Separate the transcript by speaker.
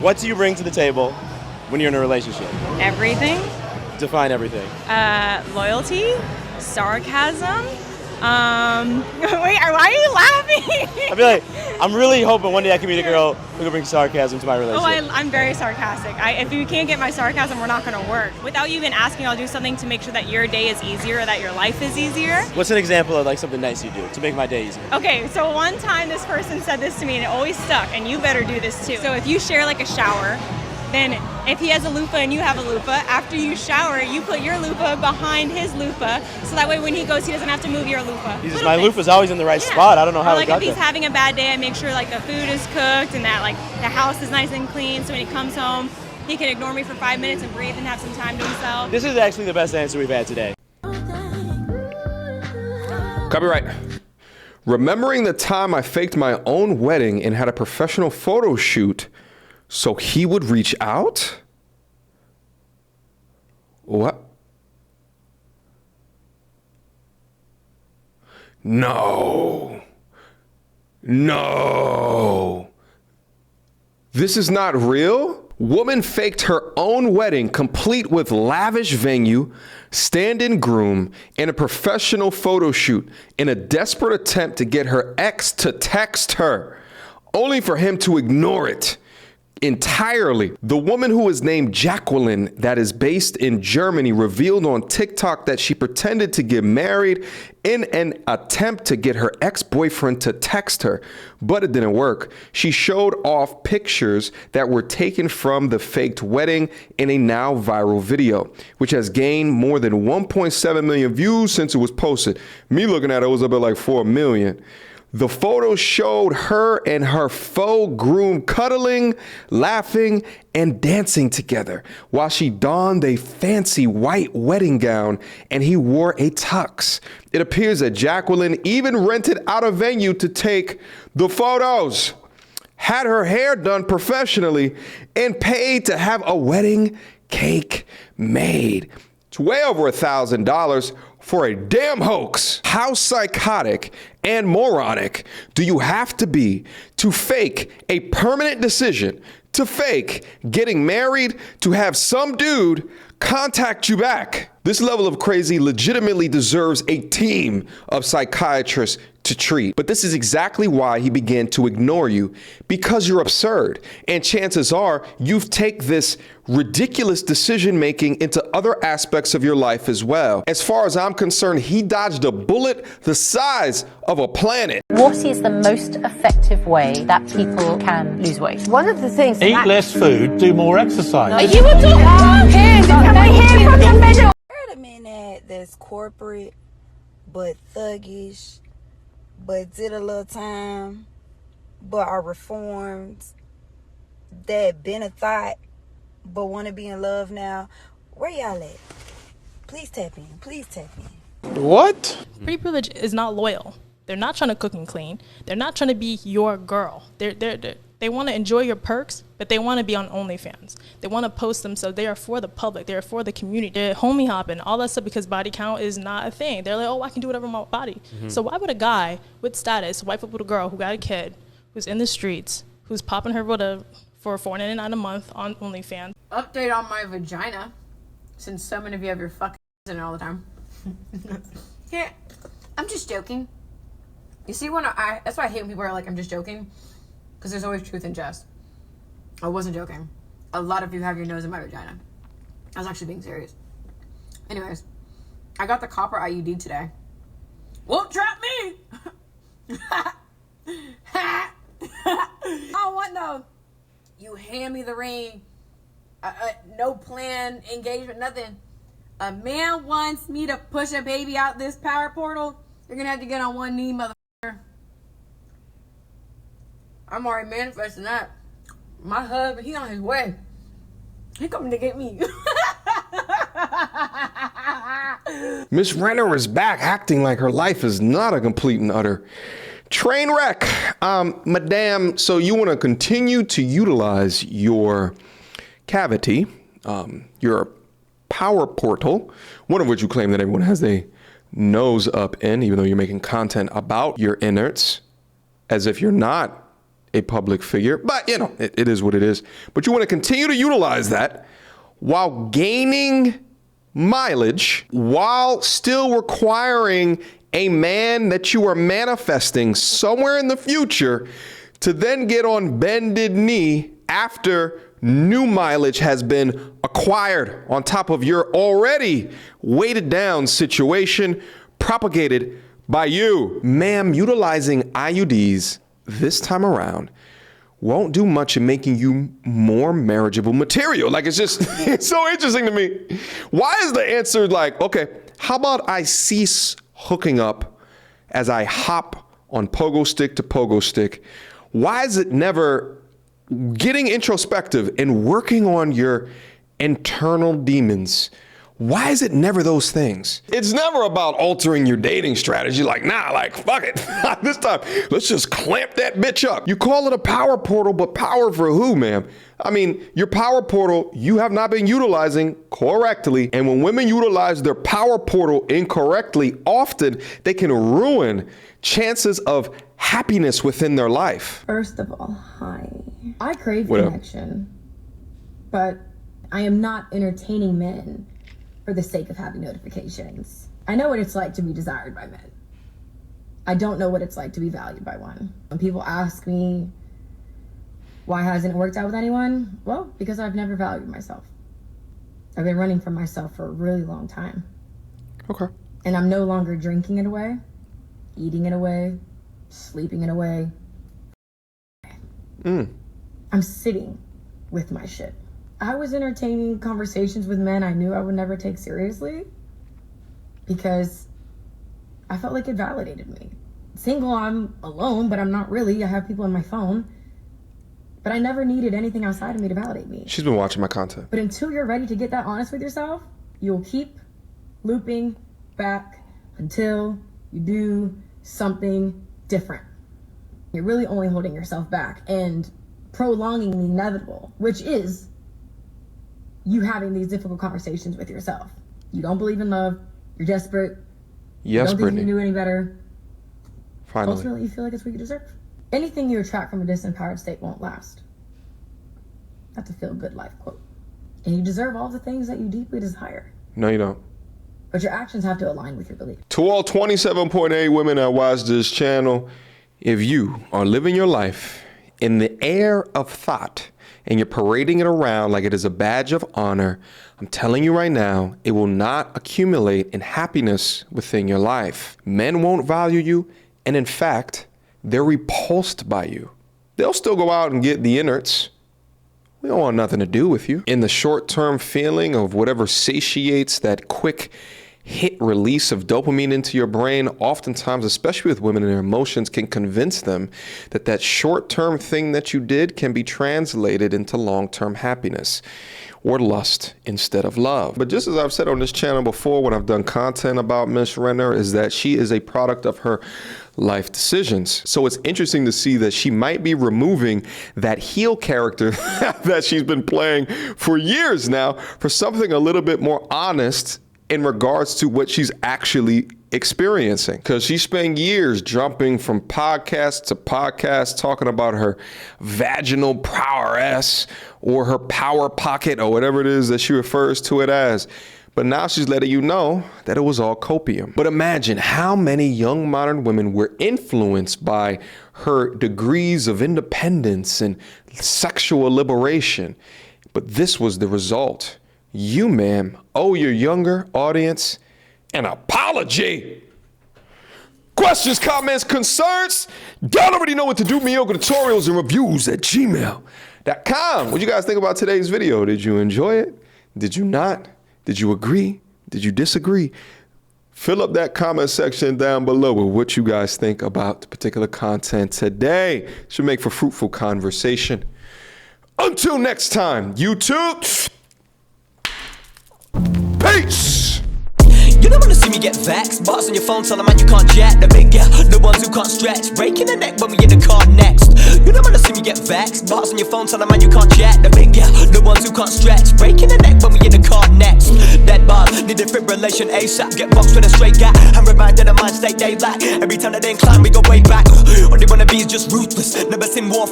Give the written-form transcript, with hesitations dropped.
Speaker 1: What do you bring to the table when you're in a relationship?
Speaker 2: Everything.
Speaker 1: Define everything.
Speaker 2: Loyalty, sarcasm. Wait, why are you laughing?
Speaker 1: I feel like I'm really hoping one day I can be the girl who can bring sarcasm to my relationship.
Speaker 2: Oh, I'm very sarcastic. If you can't get my sarcasm, we're not going to work. Without you even asking, I'll do something to make sure that your day is easier or that your life is easier.
Speaker 1: What's an example of like something nice you do to make my day easier?
Speaker 2: Okay, so one time this person said this to me and it always stuck, and you better do this too. So if you share like a shower, then if he has a loofah and you have a loofah, after you shower, you put your loofah behind his loofah, so that way when he goes, he doesn't have to move your loofah.
Speaker 1: My loofah's always in the right spot. I don't know how
Speaker 2: or like
Speaker 1: it got
Speaker 2: if he's
Speaker 1: there.
Speaker 2: having a bad day, I make sure like the food is cooked and that like the house is nice and clean, so when he comes home, he can ignore me for 5 minutes and breathe and have some time to himself.
Speaker 1: This is actually the best answer we've had today.
Speaker 3: Copyright. Remembering the time I faked my own wedding and had a professional photo shoot so he would reach out? What? No. No. This is not real? Woman faked her own wedding complete with lavish venue, stand-in groom, and a professional photo shoot in a desperate attempt to get her ex to text her, only for him to ignore it entirely. The woman, who is named Jacqueline, that is based in Germany, revealed on TikTok that she pretended to get married in an attempt to get her ex-boyfriend to text her, but it didn't work. She showed off pictures that were taken from the faked wedding in a now viral video, which has gained more than 1.7 million views since it was posted. Me looking at it was up at like 4 million. The photo showed her and her faux groom cuddling, laughing, and dancing together while she donned a fancy white wedding gown and he wore a tux. It appears that Jacqueline even rented out a venue to take the photos, had her hair done professionally, and paid to have a wedding cake made. It's way over $1,000 for a damn hoax. How psychotic and moronic do you have to be to fake a permanent decision, to fake getting married, to have some dude contact you back? This level of crazy legitimately deserves a team of psychiatrists to treat. But this is exactly why he began to ignore you, because you're absurd. And chances are you've taken this ridiculous decision making into other aspects of your life as well. As far as I'm concerned, he dodged a bullet the size of a planet.
Speaker 4: What is the most effective way that people can lose weight?
Speaker 5: One of the things...
Speaker 6: Eat less food, do more exercise.
Speaker 5: Are you a
Speaker 7: Heard a man that's corporate, but thuggish, but did a little time, but are reformed, that been a thought, but want to be in love now. Where y'all at? Please tap in. Please tap in.
Speaker 8: What?
Speaker 9: Pretty privilege is not loyal. They're not trying to cook and clean. They're not trying to be your girl. They want to enjoy your perks, but they want to be on OnlyFans. They want to post them, so they are for the public. They are for the community. They're homie hopping, all that stuff, because body count is not a thing. They're like, oh, I can do whatever with my body. So why would a guy with status wipe up with a girl who got a kid, who's in the streets, who's popping her for $4.99 a month on OnlyFans?
Speaker 5: Update on my vagina, since so many of you have your fucking in it all the time. Yeah, I'm just joking. You see, that's why I hate when people are like, I'm just joking, because there's always truth in jest. I wasn't joking. A lot of you have your nose in my vagina. I was actually being serious. Anyways, I got the copper IUD today. Won't trap me! Oh, what no? You hand me the ring. No plan, engagement, nothing. A man wants me to push a baby out this power portal. You're gonna have to get on one knee, motherfucker. I'm already manifesting that. My husband, he on his way. He coming to get me.
Speaker 3: Miss Renner is back, acting like her life is not a complete and utter train wreck. Madame, so you want to continue to utilize your cavity, your power portal, one of which you claim that everyone has a nose up in, even though you're making content about your innards, as if you're not a public figure, but you know, it is what it is. But you want to continue to utilize that while gaining mileage, while still requiring a man that you are manifesting somewhere in the future to then get on bended knee after new mileage has been acquired on top of your already weighted down situation propagated by you. Ma'am, utilizing IUDs this time around won't do much in making you more marriageable material. Like, it's just, it's so interesting to me. Why is the answer like, okay, how about I cease hooking up as I hop on pogo stick to pogo stick? Why is it never getting introspective and working on your internal demons? Why is it never those things? It's never about altering your dating strategy. Like, nah, like, fuck it. This time, let's just clamp that bitch up. You call it a power portal, but power for who, ma'am? I mean, your power portal, you have not been utilizing correctly. And when women utilize their power portal incorrectly, often they can ruin chances of happiness within their life.
Speaker 8: First of all, hi. I crave connection, but I am not entertaining men for the sake of having notifications. I know what it's like to be desired by men. I don't know what it's like to be valued by one. When people ask me, why hasn't it worked out with anyone? Well, because I've never valued myself. I've been running from myself for a really long time.
Speaker 3: Okay.
Speaker 8: And I'm no longer drinking it away, eating it away, sleeping it away. I'm sitting with my shit. I was entertaining conversations with men I knew I would never take seriously because I felt like it validated me. Single, I'm alone, but I'm not really. I have people on my phone. But I never needed anything outside of me to validate me.
Speaker 3: She's been watching my content.
Speaker 8: But until you're ready to get that honest with yourself, you'll keep looping back until you do something different. You're really only holding yourself back and prolonging the inevitable, which is you having these difficult conversations with yourself. You don't believe in love. You're desperate.
Speaker 3: Yes,
Speaker 8: you don't
Speaker 3: Brittany.
Speaker 8: think you knew any better.
Speaker 3: Finally.
Speaker 8: Ultimately, you feel like it's what you deserve. Anything you attract from a disempowered state won't last. That's a feel-good life quote. And you deserve all the things that you deeply desire.
Speaker 3: No, you don't.
Speaker 8: But your actions have to align with your beliefs.
Speaker 3: To all 27.8 women that watch this channel, if you are living your life in the air of thought and you're parading it around like it is a badge of honor, I'm telling you right now, it will not accumulate in happiness within your life. Men won't value you, and in fact, they're repulsed by you. They'll still go out and get the innards. We don't want nothing to do with you. In the short-term feeling of whatever satiates that quick hit release of dopamine into your brain, oftentimes, especially with women and their emotions, can convince them that that short-term thing that you did can be translated into long-term happiness or lust instead of love. But just as I've said on this channel before when I've done content about Miss Renner, is that she is a product of her life decisions. So it's interesting to see that she might be removing that heel character that she's been playing for years now for something a little bit more honest in regards to what she's actually experiencing. Because she spent years jumping from podcast to podcast talking about her vaginal prowess or her power pocket or whatever it is that she refers to it as. But now she's letting you know that it was all copium. But imagine how many young modern women were influenced by her degrees of independence and sexual liberation. But this was the result. You, ma'am, owe your younger audience an apology. Questions, comments, concerns? Y'all already know what to do. Mediocre tutorials and reviews at gmail.com. What you guys think about today's video? Did you enjoy it? Did you not? Did you agree? Did you disagree? Fill up that comment section down below with what you guys think about the particular content today. Should make for fruitful conversation. Until next time, YouTube. Peace!
Speaker 10: You don't wanna see me get vexed. Box on your phone, tell a man you can't jack. The big girl, the ones who can't stretch. Breaking the neck when we in the car next. You don't wanna see me get vexed. Box on your phone, tell a man you can't jack. The big girl, the ones who can't stretch. Breaking the neck when we in the car next. Dead bars, need defibrillation ASAP. Get boxed with a straight gap. I'm reminded of mind state they lack. Every time that they incline, we go way back. All they wanna be is just ruthless. Never seen war.